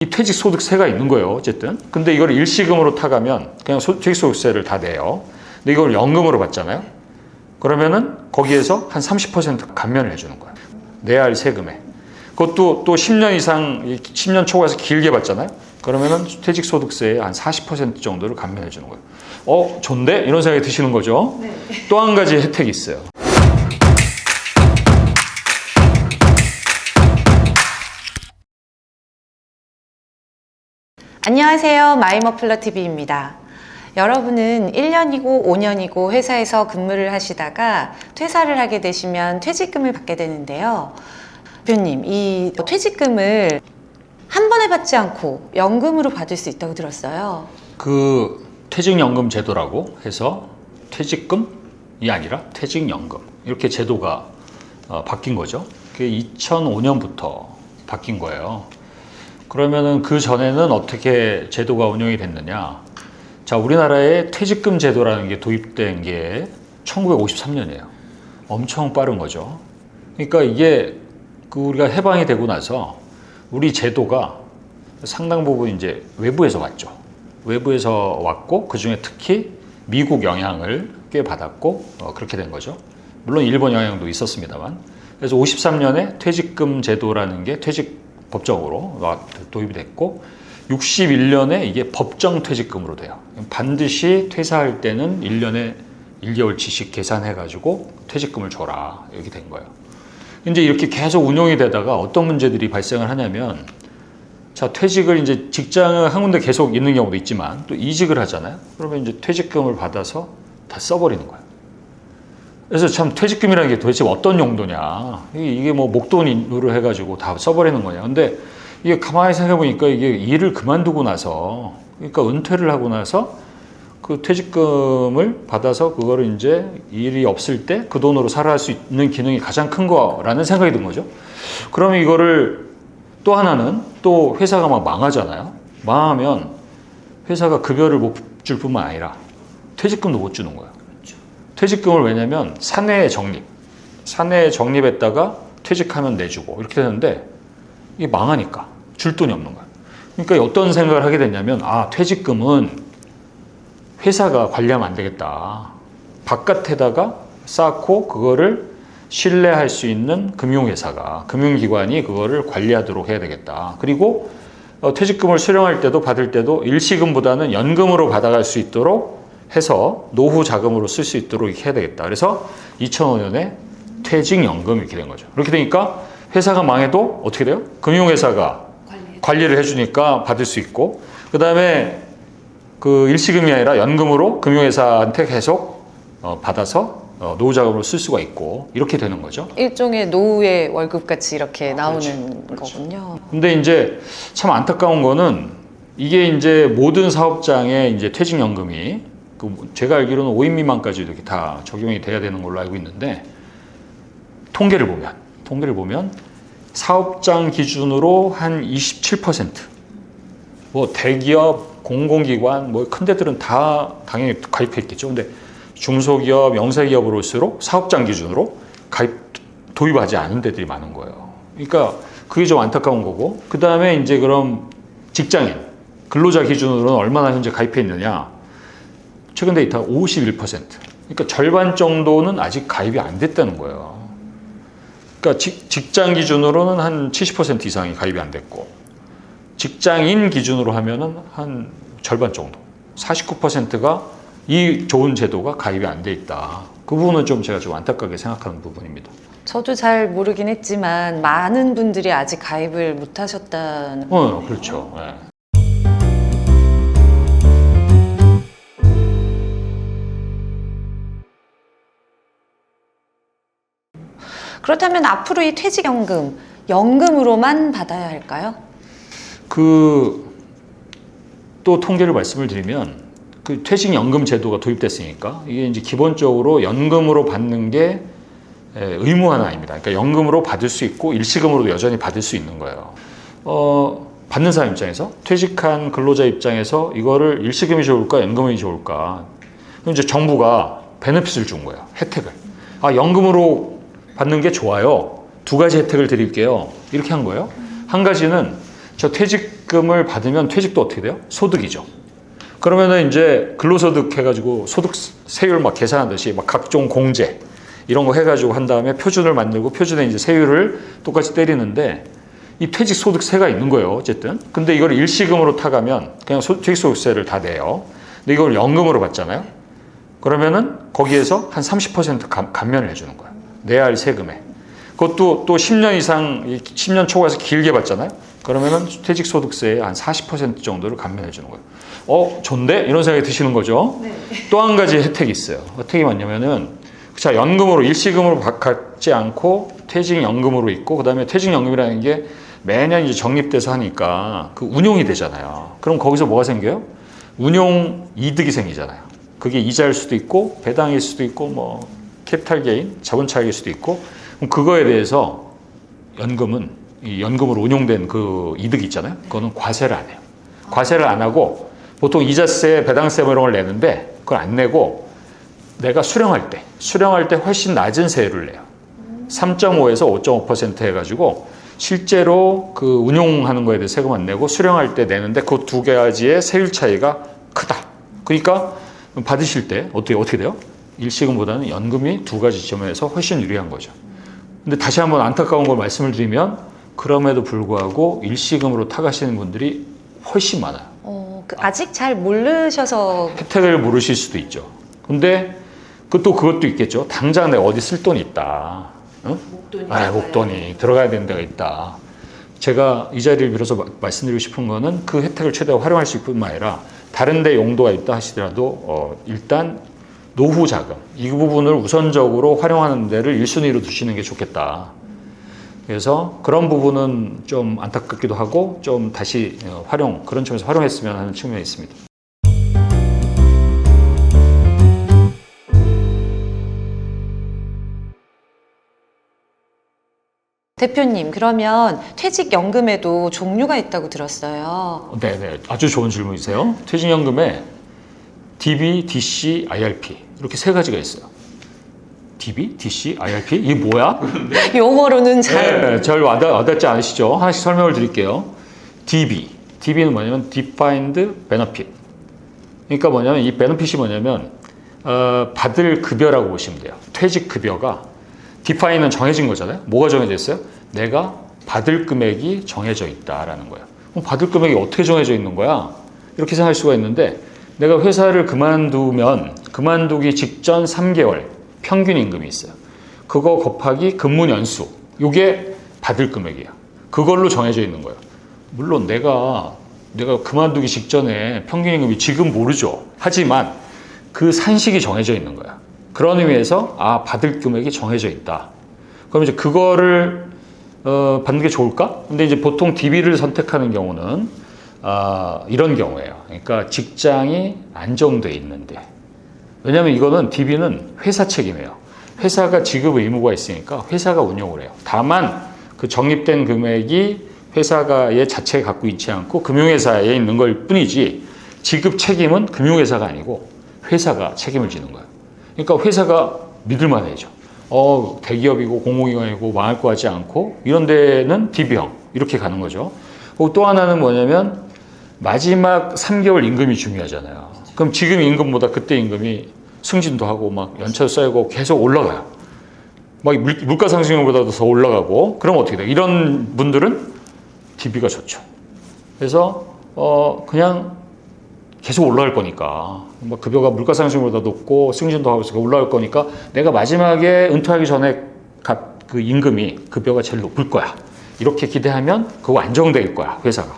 이 퇴직소득세가 있는 거예요, 어쨌든. 근데 이걸 일시금으로 타가면 그냥 퇴직소득세를 다 내요. 근데 이걸 연금으로 받잖아요. 그러면은 거기에서 한 30% 감면을 해주는 거예요. 내야 할 세금에. 그것도 또 10년 이상, 10년 초과해서 길게 받잖아요. 그러면은 퇴직소득세의 한 40% 정도를 감면해 주는 거예요. 좋은데? 이런 생각이 드시는 거죠. 네. 또 한 가지 혜택이 있어요. 안녕하세요. 마이머플러TV입니다. 여러분은 1년이고 5년이고 회사에서 근무를 하시다가 퇴사를 하게 되시면 퇴직금을 받게 되는데요. 대표님, 이 퇴직금을 한 번에 받지 않고 연금으로 받을 수 있다고 들었어요. 그 퇴직연금 제도라고 해서 퇴직금이 아니라 퇴직연금 이렇게 제도가 바뀐 거죠. 그게 2005년부터 바뀐 거예요. 그러면은 그 전에는 어떻게 제도가 운영이 됐느냐? 자, 우리나라에 퇴직금 제도라는 게 도입된 게 1953년이에요. 엄청 빠른 거죠. 그러니까 이게 우리가 해방이 되고 나서 우리 제도가 상당 부분 이제 외부에서 왔죠. 외부에서 왔고 그 중에 특히 미국 영향을 꽤 받았고 그렇게 된 거죠. 물론 일본 영향도 있었습니다만. 그래서 53년에 퇴직금 제도라는 게 법적으로 도입이 됐고 61년에 이게 법정 퇴직금으로 돼요. 반드시 퇴사할 때는 1년에 1개월치씩 계산해가지고 퇴직금을 줘라 이렇게 된 거예요. 이제 이렇게 계속 운용이 되다가 어떤 문제들이 발생을 하냐면 자, 퇴직을 이제 직장을 한 군데 계속 있는 경우도 있지만 또 이직을 하잖아요. 그러면 이제 퇴직금을 받아서 다 써버리는 거예요. 그래서 참 퇴직금이라는 게 도대체 어떤 용도냐. 이게 뭐 목돈으로 해가지고 다 써버리는 거냐. 근데 이게 가만히 생각해보니까 이게 일을 그만두고 나서 그러니까 은퇴를 하고 나서 그 퇴직금을 받아서 그거를 이제 일이 없을 때 그 돈으로 살아갈 수 있는 기능이 가장 큰 거라는 생각이 든 거죠. 그러면 이거를 또 하나는 또 회사가 막 망하잖아요. 망하면 회사가 급여를 못 줄 뿐만 아니라 퇴직금도 못 주는 거예요. 퇴직금을 왜냐면 사내에 적립했다가 퇴직하면 내주고 이렇게 되는데 이게 망하니까 줄 돈이 없는 거예요. 그러니까 어떤 생각을 하게 됐냐면 퇴직금은 회사가 관리하면 안 되겠다. 바깥에다가 쌓고 그거를 신뢰할 수 있는 금융기관이 그거를 관리하도록 해야 되겠다. 그리고 퇴직금을 수령할 때도 받을 때도 일시금보다는 연금으로 받아갈 수 있도록 해서 노후 자금으로 쓸 수 있도록 해야 되겠다. 그래서 2005년에 퇴직연금 이렇게 된 거죠. 그렇게 되니까 회사가 망해도 어떻게 돼요? 금융회사가 관리를 해주니까 받을 수 있고 그 다음에 그 일시금이 아니라 연금으로 금융회사한테 계속 받아서 노후 자금으로 쓸 수가 있고 이렇게 되는 거죠. 일종의 노후의 월급같이 이렇게 나오는 그렇죠. 거군요. 근데 이제 참 안타까운 거는 이게 이제 모든 사업장에 이제 퇴직연금이 제가 알기로는 5인 미만까지도 이렇게 다 적용이 돼야 되는 걸로 알고 있는데 통계를 보면 사업장 기준으로 한 27%, 뭐 대기업, 공공기관, 뭐 큰 데들은 다 당연히 가입해 있겠죠. 근데 중소기업, 영세기업으로일수록 사업장 기준으로 도입하지 않은 데들이 많은 거예요. 그러니까 그게 좀 안타까운 거고 그 다음에 이제 그럼 직장인, 근로자 기준으로는 얼마나 현재 가입해 있느냐. 최근 데이터 51%. 그러니까 절반 정도는 아직 가입이 안 됐다는 거예요. 그러니까 직장 기준으로는 한 70% 이상이 가입이 안 됐고, 직장인 기준으로 하면은 한 절반 정도, 49%가 이 좋은 제도가 가입이 안 돼 있다. 그 부분은 제가 좀 안타깝게 생각하는 부분입니다. 저도 잘 모르긴 했지만 많은 분들이 아직 가입을 못 하셨다는. 그렇죠. 네. 그렇다면 앞으로 이 퇴직연금, 연금으로만 받아야 할까요? 또 통계를 말씀을 드리면 그 퇴직연금 제도가 도입됐으니까 이게 이제 기본적으로 연금으로 받는 게 의무화는 아닙니다. 그러니까 연금으로 받을 수 있고 일시금으로도 여전히 받을 수 있는 거예요. 받는 사람 입장에서 퇴직한 근로자 입장에서 이거를 일시금이 좋을까 연금이 좋을까? 그럼 이제 정부가 베네핏을 준 거예요. 혜택을. 연금으로 받는 게 좋아요. 두 가지 혜택을 드릴게요. 이렇게 한 거예요. 한 가지는 저 퇴직금을 받으면 퇴직도 어떻게 돼요? 소득이죠. 그러면은 이제 근로소득 해가지고 소득 세율 막 계산하듯이 막 각종 공제 이런 거 해가지고 한 다음에 표준을 만들고 표준에 이제 세율을 똑같이 때리는데 이 퇴직소득세가 있는 거예요. 어쨌든. 근데 이걸 일시금으로 타가면 그냥 퇴직소득세를 다 내요. 근데 이걸 연금으로 받잖아요. 그러면은 거기에서 한 30% 감면을 해주는 거예요. 내야 할 세금에. 그것도 또 10년 이상, 10년 초과해서 길게 받잖아요. 그러면은 퇴직소득세의 한 40% 정도를 감면해 주는 거예요. 좋은데? 이런 생각이 드시는 거죠. 네. 또 한 가지 혜택이 있어요. 혜택이 뭐냐면은 자, 연금으로 일시금으로 갖지 않고 퇴직연금으로 있고 그다음에 퇴직연금이라는 게 매년 이제 적립돼서 하니까 그 운용이 되잖아요. 그럼 거기서 뭐가 생겨요? 운용 이득이 생기잖아요. 그게 이자일 수도 있고 배당일 수도 있고 뭐 캐피탈 게인, 자본 차익일 수도 있고 그럼 그거에 대해서 연금은 이 연금으로 운용된 그 이득이 있잖아요. 그거는 과세를 안 해요. 과세를 안 하고 보통 이자세, 배당세 뭐 이런 걸 내는데 그걸 안 내고 내가 수령할 때 훨씬 낮은 세율을 내요. 3.5에서 5.5% 해가지고 실제로 그 운용하는 거에 대해 세금 안 내고 수령할 때 내는데 그 두 가지의 세율 차이가 크다. 그러니까 받으실 때 어떻게 돼요? 일시금보다는 연금이 두 가지 점에서 훨씬 유리한 거죠. 근데 다시 한번 안타까운 걸 말씀을 드리면 그럼에도 불구하고 일시금으로 타가시는 분들이 훨씬 많아요. 아직 잘 모르셔서 혜택을 모르실 수도 있죠. 근데 그것도 있겠죠. 당장 내가 어디 쓸 돈이 있다. 응? 목돈이 들어가야 되는 데가 있다. 제가 이 자리를 빌어서 말씀드리고 싶은 거는 그 혜택을 최대한 활용할 수 있을 뿐만 아니라 다른 데 용도가 있다 하시더라도 일단 노후 자금 이 부분을 우선적으로 활용하는 데를 1순위로 두시는 게 좋겠다. 그래서 그런 부분은 좀 안타깝기도 하고 좀 다시 그런 점에서 활용했으면 하는 측면이 있습니다. 대표님, 그러면 퇴직연금에도 종류가 있다고 들었어요. 네네, 아주 좋은 질문이세요. 퇴직연금에 DB, DC, IRP 이렇게 세 가지가 있어요. DB, DC, IRP 이게 뭐야? 용어로는 잘 와닿지 않으시죠? 하나씩 설명을 드릴게요. DB는 뭐냐면 Defined Benefit. 그러니까 뭐냐면 이 베너핏이 뭐냐면 받을 급여라고 보시면 돼요. 퇴직 급여가 디파인은 정해진 거잖아요. 뭐가 정해져 있어요? 내가 받을 금액이 정해져 있다라는 거예요. 그럼 받을 금액이 어떻게 정해져 있는 거야? 이렇게 생각할 수가 있는데 내가 회사를 그만두면 그만두기 직전 3개월 평균 임금이 있어요. 그거 곱하기 근무 연수. 이게 받을 금액이야. 그걸로 정해져 있는 거예요. 물론 내가 그만두기 직전에 평균 임금이 지금 모르죠. 하지만 그 산식이 정해져 있는 거야. 그런 의미에서 받을 금액이 정해져 있다. 그럼 이제 그거를 받는 게 좋을까? 근데 이제 보통 DB를 선택하는 경우는 이런 경우예요. 그러니까 직장이 안정돼 있는데. 왜냐하면 이거는 DB는 회사 책임이에요. 회사가 지급 의무가 있으니까 회사가 운영을 해요. 다만 그 적립된 금액이 회사가의 자체에 갖고 있지 않고 금융회사에 있는 걸 뿐이지 지급 책임은 금융회사가 아니고 회사가 책임을 지는 거예요. 그러니까 회사가 믿을만해져. 대기업이고 공공기관이고 망할 것 같지 않고 이런 데는 DB형 이렇게 가는 거죠. 그리고 또 하나는 뭐냐면 마지막 3개월 임금이 중요하잖아요. 그럼 지금 임금보다 그때 임금이 승진도 하고 막 연차도 쌓이고 계속 올라가요. 막 물가 상승률보다도 더 올라가고 그럼 어떻게 돼요? 이런 분들은 DB가 좋죠. 그래서 그냥 계속 올라갈 거니까 뭐 급여가 물가 상승률보다 높고 승진도 하고 있으니까 올라갈 거니까 내가 마지막에 은퇴하기 전에 그 임금이 급여가 제일 높을 거야. 이렇게 기대하면 그거 안정될 거야 회사가.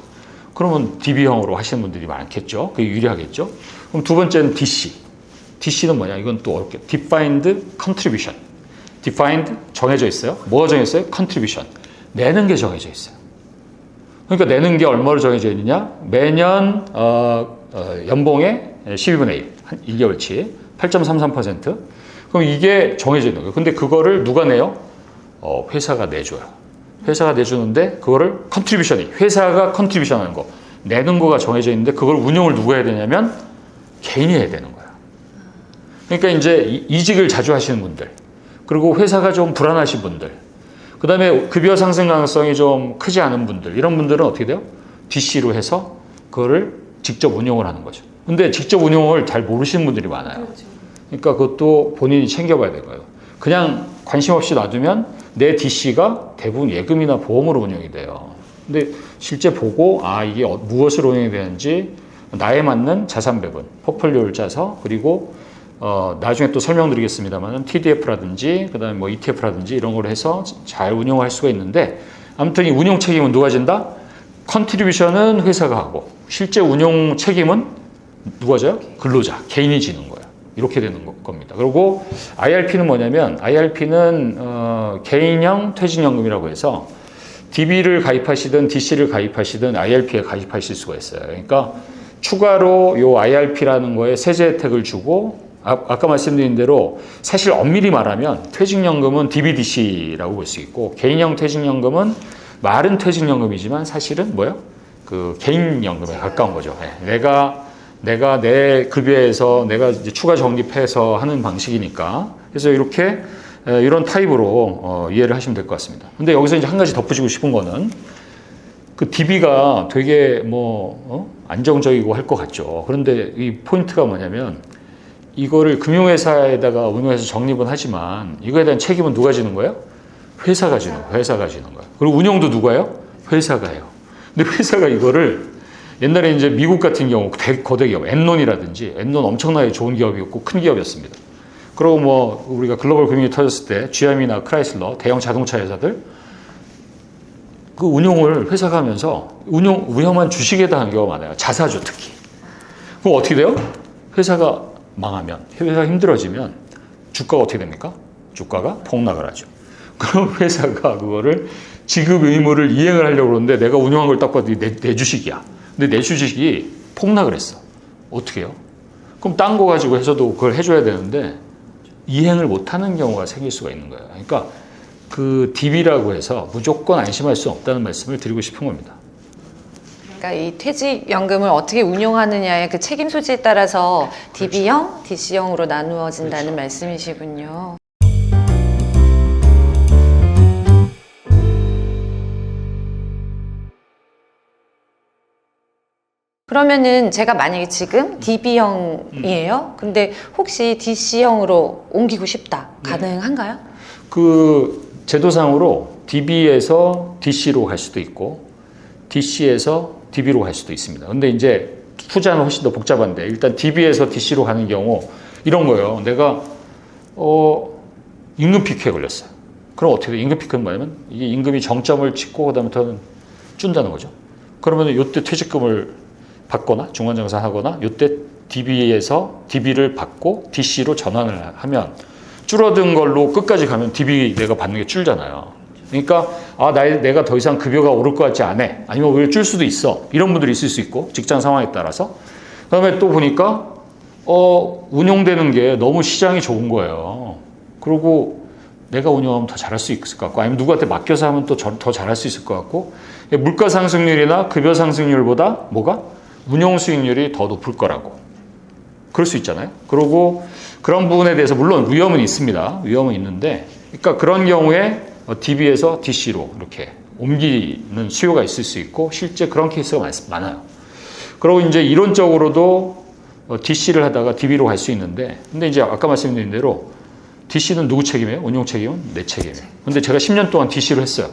그러면 DB형으로 하시는 분들이 많겠죠. 그게 유리하겠죠. 그럼 두 번째는 DC. DC는 뭐냐? 이건 또 어렵게 Defined Contribution. Defined 정해져 있어요. 뭐가 정해져 있어요? Contribution. 내는 게 정해져 있어요. 그러니까 내는 게 얼마로 정해져 있느냐? 매년 연봉의 12분의 1, 한 2개월치 8.33%. 그럼 이게 정해져 있는 거예요. 근데 그거를 누가 내요? 회사가 내줘요. 회사가 내주는데 그거를 컨트리뷰션이 회사가 컨트리뷰션 하는 거 내는 거가 정해져 있는데 그걸 운영을 누가 해야 되냐면 개인이 해야 되는 거야. 그러니까 이제 이직을 자주 하시는 분들 그리고 회사가 좀 불안하신 분들 그 다음에 급여 상승 가능성이 좀 크지 않은 분들 이런 분들은 어떻게 돼요? DC로 해서 그거를 직접 운용을 하는 거죠. 근데 직접 운용을 잘 모르시는 분들이 많아요. 그러니까 그것도 본인이 챙겨봐야 될 거예요. 그냥 관심 없이 놔두면 내 DC가 대부분 예금이나 보험으로 운영이 돼요. 근데 실제 보고 이게 무엇으로 운영이 되는지 나에 맞는 자산 배분, 포트폴리오를 짜서 그리고 나중에 또 설명드리겠습니다만 TDF라든지 그다음에 뭐 ETF라든지 이런 걸 해서 잘 운영할 수가 있는데 아무튼 이 운용 책임은 누가 진다? 컨트리뷰션은 회사가 하고 실제 운용 책임은 누가 져요? 근로자, 개인이 지는 거예요. 이렇게 되는 겁니다. 그리고 IRP는 뭐냐면 IRP는 개인형 퇴직연금이라고 해서 DB를 가입하시든 DC를 가입하시든 IRP에 가입하실 수가 있어요. 그러니까 추가로 요 IRP라는 거에 세제 혜택을 주고 아까 말씀드린 대로 사실 엄밀히 말하면 퇴직연금은 DB/DC라고 볼 수 있고 개인형 퇴직연금은 말은 퇴직연금이지만 사실은 뭐예요? 그 개인연금에 가까운 거죠. 내가 내 급여에서 내가 이제 추가 적립해서 하는 방식이니까 그래서 이렇게 이런 타입으로 이해를 하시면 될 것 같습니다. 근데 여기서 이제 한 가지 덧붙이고 싶은 거는 그 DB가 되게 안정적이고 할 것 같죠. 그런데 이 포인트가 뭐냐면 이거를 금융회사에다가 운용해서 적립은 하지만 이거에 대한 책임은 누가 지는 거예요? 회사가 지는 거예요. 그리고 운영도 누가요? 회사가 해요. 근데 회사가 이거를 옛날에 이제 미국 같은 경우 거대 기업, 엔론이라든지 엔론 엄청나게 좋은 기업이었고 큰 기업이었습니다. 그리고 뭐 우리가 글로벌 금융이 터졌을 때 GM이나 크라이슬러 대형 자동차 회사들 그 운용을 회사가 하면서 위험한 주식에다 한 경우가 많아요. 자사주 특히. 그럼 어떻게 돼요? 회사가 망하면, 회사가 힘들어지면 주가가 어떻게 됩니까? 주가가 폭락을 하죠. 그럼 회사가 그거를 지급 의무를 이행을 하려고 그러는데 내가 운영한 걸 딱 봐도 내 주식이야. 근데 내 주식이 폭락을 했어. 어떻게 해요? 그럼 딴 거 가지고 해서도 그걸 해줘야 되는데 이행을 못하는 경우가 생길 수가 있는 거예요. 그러니까 그 DB라고 해서 무조건 안심할 수 없다는 말씀을 드리고 싶은 겁니다. 그러니까 이 퇴직연금을 어떻게 운용하느냐의 그 책임 소지에 따라서 DB형, DC형으로 나누어진다는 말씀이시군요. 그러면은 제가 만약에 지금 DB형이에요. 근데 혹시 DC형으로 옮기고 싶다. 가능한가요? 그 제도상으로 DB에서 DC로 갈 수도 있고 DC에서 DB로 갈 수도 있습니다. 근데 이제 투자는 훨씬 더 복잡한데 일단 DB에서 DC로 가는 경우 이런 거예요. 내가 임금 피크에 걸렸어요. 그럼 어떻게 돼? 임금 피크는 뭐냐면 이게 임금이 정점을 찍고 그다음부터는 준다는 거죠. 그러면 이때 퇴직금을 받거나 중간정산하거나 이때 DB에서 DB를 받고 DC로 전환을 하면 줄어든 걸로 끝까지 가면 DB 내가 받는 게 줄잖아요. 그러니까 내가 더 이상 급여가 오를 것 같지 않아. 아니면 오히려 줄 수도 있어. 이런 분들이 있을 수 있고 직장 상황에 따라서. 그다음에 또 보니까 운용되는 게 너무 시장이 좋은 거예요. 그리고 내가 운영하면 더 잘할 수 있을 것 같고 아니면 누구한테 맡겨서 하면 또 더 잘할 수 있을 것 같고 물가 상승률이나 급여 상승률보다 뭐가? 운용 수익률이 더 높을 거라고. 그럴 수 있잖아요. 그리고 그런 부분에 대해서 물론 위험은 있습니다. 위험은 있는데 그러니까 그런 경우에 DB에서 DC로 이렇게 옮기는 수요가 있을 수 있고 실제 그런 케이스가 많아요. 그리고 이제 이론적으로도 DC를 하다가 DB로 갈 수 있는데 근데 이제 아까 말씀드린 대로 DC는 누구 책임이에요? 운용 책임은 내 책임이에요. 근데 제가 10년 동안 DC로 했어요.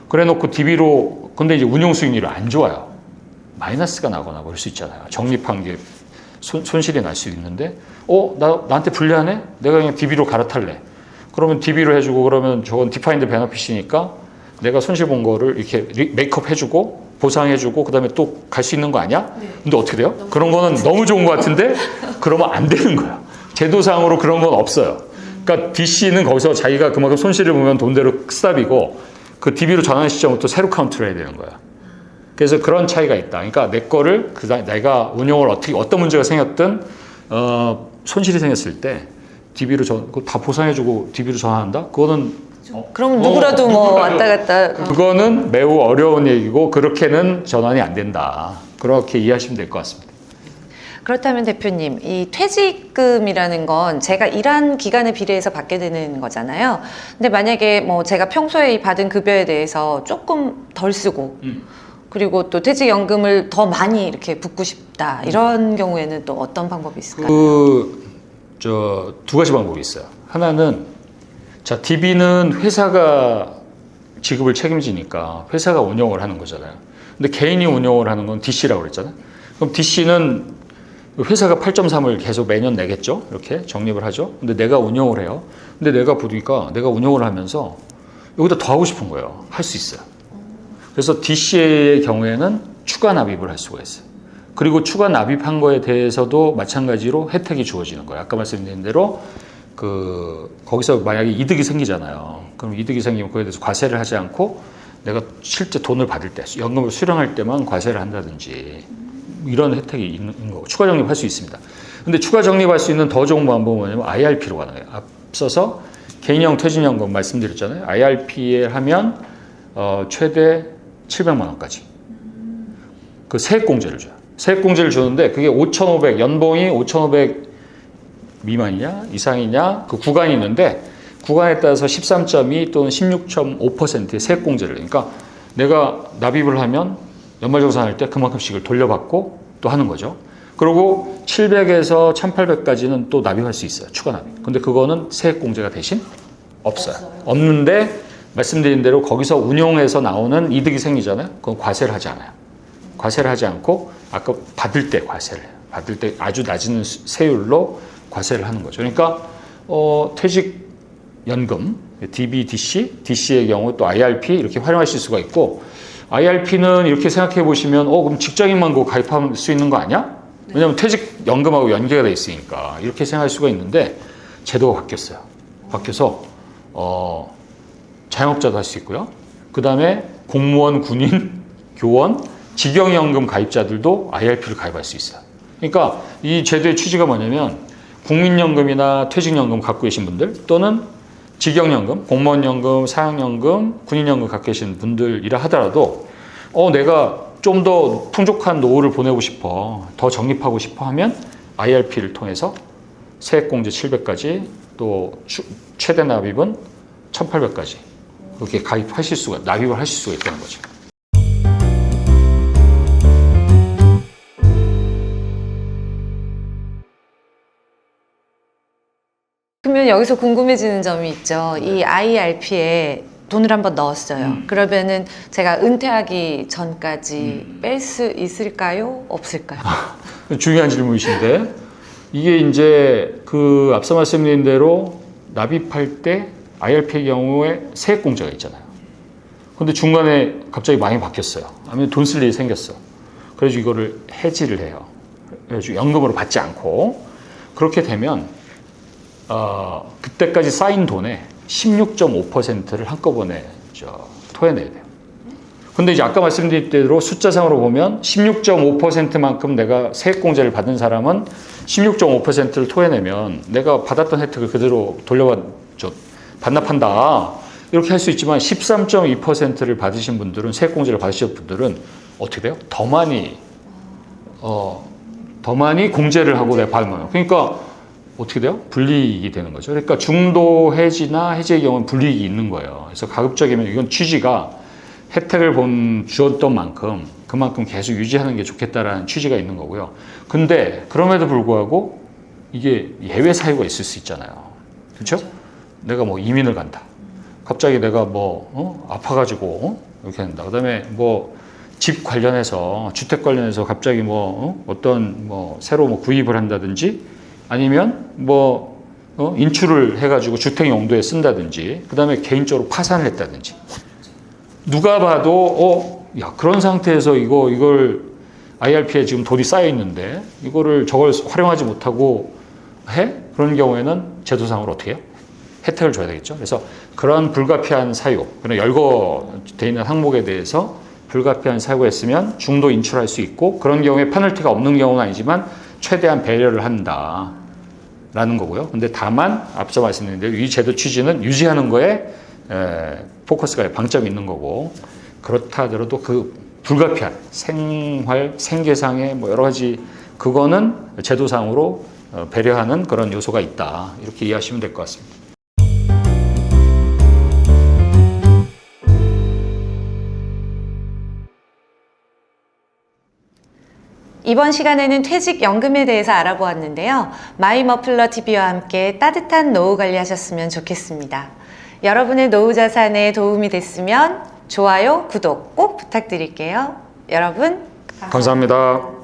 그래 놓고 DB로 근데 이제 운용 수익률이 안 좋아요. 마이너스가 나거나 그럴 수 있잖아요. 적립한 게 손실이 날 수 있는데 나한테 불리하네? 내가 그냥 DB로 갈아탈래. 그러면 DB로 해주고 그러면 저건 디파인드 베너핏이니까 내가 손실 본 거를 이렇게 메이크업 해주고 보상해주고 그다음에 또 갈 수 있는 거 아니야? 네. 근데 어떻게 돼요? 그런 거는 너무 좋은 것 같은데 그러면 안 되는 거야. 제도상으로 그런 건 없어요. 그러니까 DC는 거기서 자기가 그만큼 손실을 보면 돈대로 스탑이고 그 DB로 전환 시점부터 새로 카운트를 해야 되는 거야. 그래서 그런 차이가 있다. 그러니까 내 거를 내가 운용을 어떤 문제가 생겼든 손실이 생겼을 때 DB로 다 보상해주고 DB로 전환한다? 그거는 그럼 누구라도 왔다 갔다. 그거는 매우 어려운 얘기고 그렇게는 전환이 안 된다. 그렇게 이해하시면 될 것 같습니다. 그렇다면 대표님, 이 퇴직금이라는 건 제가 일한 기간에 비례해서 받게 되는 거잖아요. 근데 만약에 제가 평소에 받은 급여에 대해서 조금 덜 쓰고 그리고 또 퇴직연금을 더 많이 이렇게 붓고 싶다. 이런 경우에는 또 어떤 방법이 있을까요? 두 가지 방법이 있어요. 하나는, 자, DB는 회사가 지급을 책임지니까 회사가 운영을 하는 거잖아요. 근데 개인이 운영을 하는 건 DC라고 그랬잖아요. 그럼 DC는 회사가 8.3을 계속 매년 내겠죠? 이렇게 적립을 하죠. 근데 내가 운영을 해요. 근데 내가 보니까 내가 운영을 하면서 여기다 더 하고 싶은 거예요. 할 수 있어요. 그래서 DC의 경우에는 추가 납입을 할 수가 있어요. 그리고 추가 납입한 거에 대해서도 마찬가지로 혜택이 주어지는 거예요. 아까 말씀드린 대로 거기서 만약에 이득이 생기잖아요. 그럼 이득이 생기면 그에 대해서 과세를 하지 않고 내가 실제 돈을 받을 때, 연금을 수령할 때만 과세를 한다든지 이런 혜택이 있는 거고 추가 적립할 수 있습니다. 근데 추가 적립할 수 있는 더 좋은 방법은 뭐냐면 IRP로 가는 거예요. 앞서서 개인형 퇴직연금 말씀드렸잖아요. IRP에 하면 최대 700만 원까지 그 세액공제를 줘요. 세액공제를 주는데 그게 5,500 연봉이 5,500 미만이냐 이상이냐 그 구간이 있는데 구간에 따라서 13.2 또는 16.5%의 세액공제를, 그러니까 내가 납입을 하면 연말정산할 때 그만큼씩을 돌려받고 또 하는 거죠. 그리고 700에서 1800까지는 또 납입할 수 있어요. 추가 납입. 근데 그거는 세액공제가 대신 없어요. 없는데 말씀드린 대로 거기서 운용해서 나오는 이득이 생기잖아요. 그건 과세를 하지 않아요. 과세를 하지 않고 아까 받을 때 과세를 해요. 받을 때 아주 낮은 세율로 과세를 하는 거죠. 그러니까 퇴직연금, DB, DC의 경우 또 IRP 이렇게 활용하실 수가 있고, IRP는 이렇게 생각해 보시면 그럼 직장인만 그거 가입할 수 있는 거 아니야? 왜냐하면 퇴직연금하고 연계가 돼 있으니까 이렇게 생각할 수가 있는데 제도가 바뀌었어요. 바뀌어서 자영업자도 할 수 있고요. 그 다음에 공무원, 군인, 교원, 직영연금 가입자들도 IRP를 가입할 수 있어요. 그러니까 이 제도의 취지가 뭐냐면 국민연금이나 퇴직연금 갖고 계신 분들 또는 직영연금, 공무원연금, 사학연금, 군인연금 갖고 계신 분들이라 하더라도 내가 좀 더 풍족한 노후를 보내고 싶어, 더 적립하고 싶어 하면 IRP를 통해서 세액공제 700까지 또 최대 납입은 1800까지 그렇게 가입하실 수가, 납입을 하실 수가 있다는 거죠. 그러면 여기서 궁금해지는 점이 있죠. 이 IRP에 돈을 한번 넣었어요. 그러면은 제가 은퇴하기 전까지 뺄 수 있을까요? 없을까요? 중요한 질문이신데, 이게 이제 앞서 말씀드린 대로 납입할 때 IRP의 경우에 세액공제가 있잖아요. 근데 중간에 갑자기 많이 바뀌었어요. 아니면 돈 쓸 일이 생겼어. 그래서 이거를 해지를 해요. 그래서 연금으로 받지 않고. 그렇게 되면 그때까지 쌓인 돈의 16.5%를 한꺼번에 토해내야 돼요. 근데 이제 아까 말씀드린 대로 숫자상으로 보면 16.5%만큼 내가 세액공제를 받은 사람은 16.5%를 토해내면 내가 받았던 혜택을 그대로 반납한다. 이렇게 할 수 있지만 13.2%를 받으신 분들은, 세액공제를 받으신 분들은 어떻게 돼요? 더 많이 공제를 하고 내가 받는 거예요. 그러니까 어떻게 돼요? 불이익이 되는 거죠. 그러니까 중도 해지나 해지의 경우는 불이익이 있는 거예요. 그래서 가급적이면 이건 취지가 혜택을 주었던 만큼 그만큼 계속 유지하는 게 좋겠다라는 취지가 있는 거고요. 근데 그럼에도 불구하고 이게 예외 사유가 있을 수 있잖아요. 그렇죠? 내가 뭐 이민을 간다. 갑자기 내가 아파가지고 이렇게 한다. 그다음에 집 관련해서, 주택 관련해서 갑자기 새로 구입을 한다든지, 아니면 인출을 해가지고 주택 용도에 쓴다든지, 그 다음에 개인적으로 파산을 했다든지. 누가 봐도 그런 상태에서 이걸 IRP에 지금 돈이 쌓여 있는데 저걸 활용하지 못하고 해? 그런 경우에는 제도상으로 어떻게 해요? 혜택을 줘야 되겠죠. 그래서 그런 불가피한 사유, 그냥 열거되어 있는 항목에 대해서 불가피한 사유가 있으면 중도 인출할 수 있고, 그런 경우에 페널티가 없는 경우는 아니지만 최대한 배려를 한다라는 거고요. 근데 다만 앞서 말씀드린 대로 이 제도 취지는 유지하는 거에 포커스가, 방점이 있는 거고, 그렇다 하더라도 그 불가피한 생계상의 여러 가지, 그거는 제도상으로 배려하는 그런 요소가 있다. 이렇게 이해하시면 될 것 같습니다. 이번 시간에는 퇴직연금에 대해서 알아보았는데요. 마이머플러 TV와 함께 따뜻한 노후 관리하셨으면 좋겠습니다. 여러분의 노후 자산에 도움이 됐으면 좋아요, 구독 꼭 부탁드릴게요. 여러분 감사합니다.